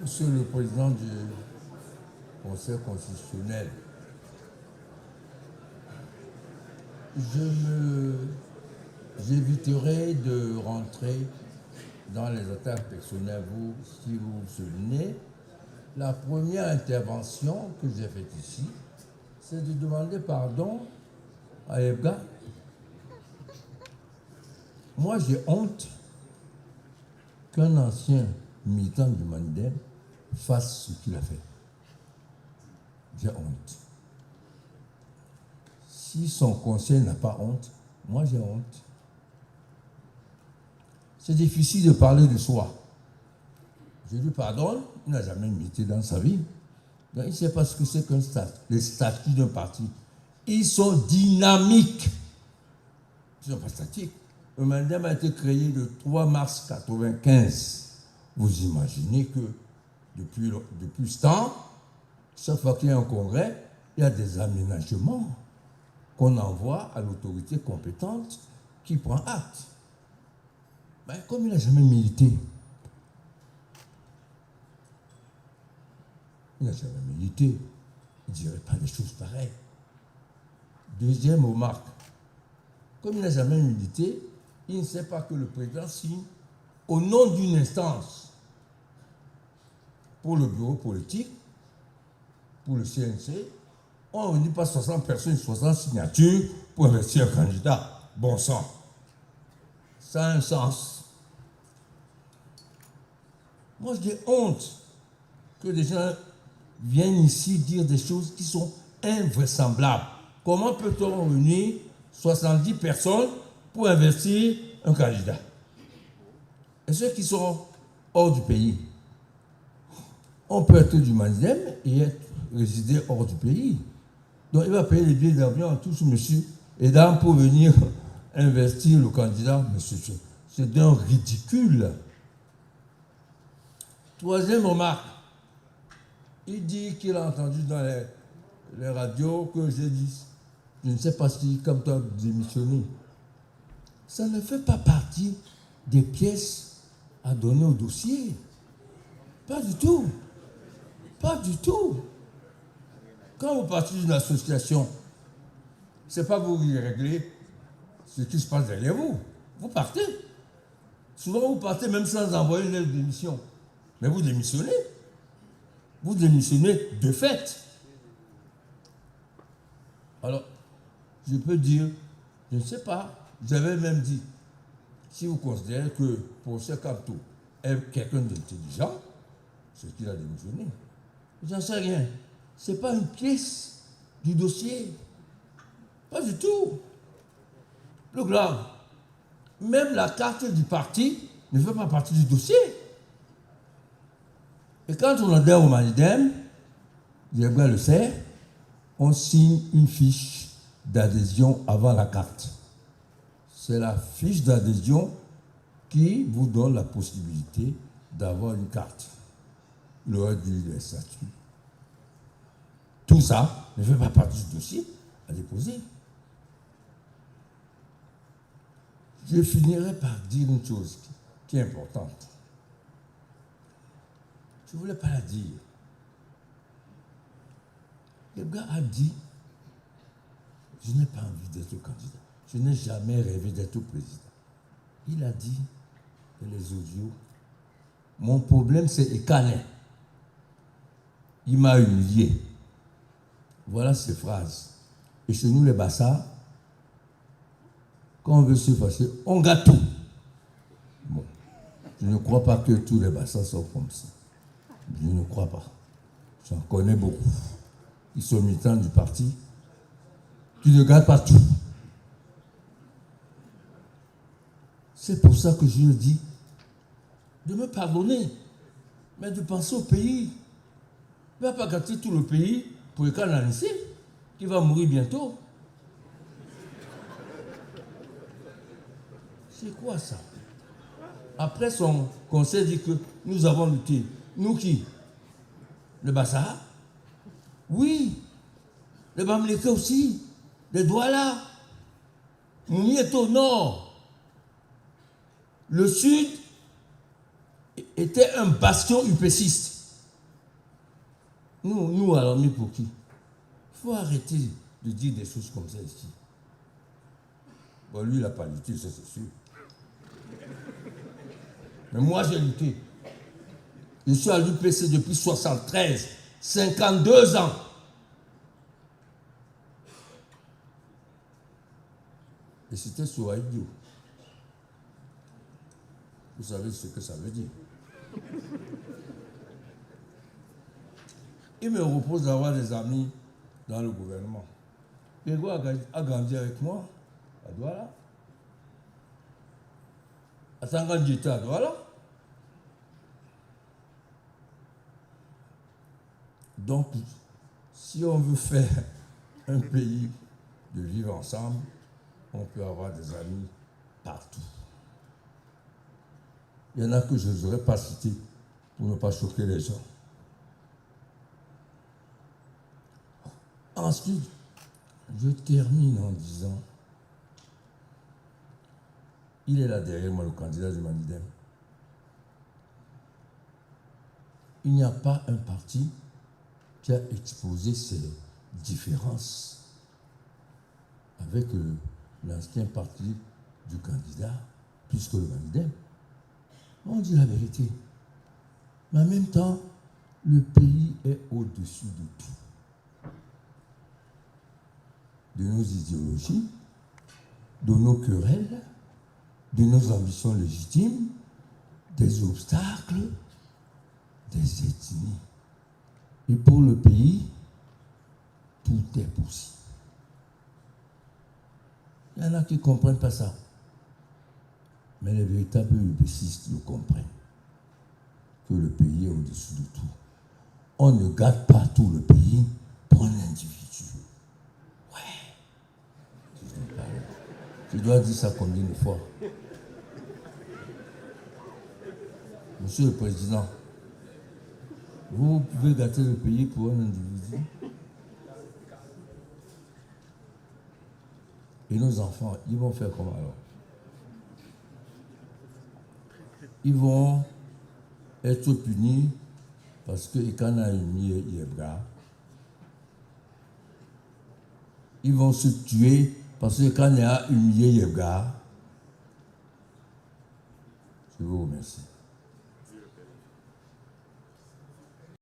Monsieur le Président du Conseil constitutionnel, j'éviterai de rentrer dans les attaques personnelles. Vous, si vous vous souvenez, la première intervention que j'ai faite ici, c'est de demander pardon à Ebga. Moi, j'ai honte qu'un ancien militant du Mandem fasse ce qu'il a fait. J'ai honte. Si son conseil n'a pas honte, moi j'ai honte. C'est difficile de parler de soi. Je lui pardonne, il n'a jamais milité dans sa vie. Donc, il ne sait pas ce que c'est qu'un statut, les statuts d'un parti. Ils sont dynamiques. Ils ne sont pas statiques. Le Mandem a été créé le 3 mars 1995. Vous imaginez que depuis ce temps, chaque fois qu'il y a un congrès, il y a des aménagements qu'on envoie à l'autorité compétente qui prend acte. Mais comme il n'a jamais milité, il ne dirait pas des choses pareilles. Deuxième remarque, comme il n'a jamais milité, il ne sait pas que le président signe au nom d'une instance pour le bureau politique, pour le CNC. On ne dit pas 60 personnes, 60 signatures pour investir un candidat. Bon sang. Ça a un sens. Moi, j'ai honte que des gens viennent ici dire des choses qui sont invraisemblables. Comment peut-on réunir 70 personnes pour investir un candidat? Et ceux qui sont hors du pays, on peut être du Mandem et résider hors du pays. Donc il va payer les billets d'avion à tous monsieur et dame pour venir investir le candidat. Mais c'est d'un ridicule. Troisième remarque, il dit qu'il a entendu dans les radios que j'ai dit, je ne sais pas si comme toi démissionné. Ça ne fait pas partie des pièces à donner au dossier. Pas du tout. Pas du tout. Quand vous partez d'une association, ce n'est pas vous qui réglez ce qui se passe derrière vous. Vous partez. Souvent, vous partez même sans envoyer une lettre de démission. Mais vous démissionnez. Vous démissionnez de fait. Alors, je peux dire, je ne sais pas, j'avais même dit, si vous considérez que pour ce Capto est quelqu'un d'intelligent, c'est qu'il a démissionné. J'en sais rien. Ce n'est pas une pièce du dossier. Pas du tout. Le grave, même la carte du parti ne fait pas partie du dossier. Et quand on adhère au Mandem, Diabla le sait, on signe une fiche d'adhésion avant la carte. C'est la fiche d'adhésion qui vous donne la possibilité d'avoir une carte. Le reste des statuts. Tout ça ne fait pas partie du dossier à déposer. Je finirai par dire une chose qui est importante. Je ne voulais pas la dire. Le gars a dit, je n'ai pas envie d'être candidat. Je n'ai jamais rêvé d'être président. Il a dit, et les audios, mon problème c'est Ekané. Il m'a humilié. Voilà ces phrases. Et chez nous les Bassas, quand on veut se fâcher, on gâte tout. Bon, je ne crois pas que tous les Bassas sont comme ça. Je ne crois pas. J'en connais beaucoup. Ils sont militants du parti qui ne gâtent pas tout. C'est pour ça que je lui dis de me pardonner, mais de penser au pays. Il ne va pas gâter tout le pays pour le cas d'un lycée qui va mourir bientôt. C'est quoi ça? Après, son conseil dit que nous avons lutté. Nous qui? Le Bassa? Oui. Le Bamileke aussi. Les Douala. Mouni est au nord. Le sud était un bastion upéciste. Nous alors, mis pour qui? Il faut arrêter de dire des choses comme ça ici. Bon, lui, il n'a pas lutté, ça c'est sûr. Mais moi, j'ai lutté. Je suis à l'UPC depuis 73, 52 ans. Et c'était sur idiot. Vous savez ce que ça veut dire. Il me repose d'avoir des amis dans le gouvernement. Pégo a grandi avec moi à Douala. À Sangan, j'étais à Douala. Donc, si on veut faire un pays de vivre ensemble, on peut avoir des amis partout. Il y en a que je n'oserais pas citer pour ne pas choquer les gens. Ensuite, je termine en disant, il est là derrière moi, le candidat du Manidem. Il n'y a pas un parti qui a exposé ses différences avec l'ancien parti du candidat, plus que le Manidem. On dit la vérité. Mais en même temps, le pays est au-dessus de tout. De nos idéologies, de nos querelles, de nos ambitions légitimes, des obstacles, des ethnies. Et pour le pays, tout est possible. Il y en a qui ne comprennent pas ça. Mais les véritables UPCistes le comprennent. Que le pays est au-dessus de tout. On ne garde pas tout le pays pour un individu. Ouais. Je dois dire ça combien de fois? Monsieur le Président, vous pouvez gâter le pays pour un individu. Et nos enfants, ils vont faire comment alors? Ils vont être punis parce que quand on a humilié Yebga, ils vont se tuer parce que quand on a humilié Yebga. Je vous remercie.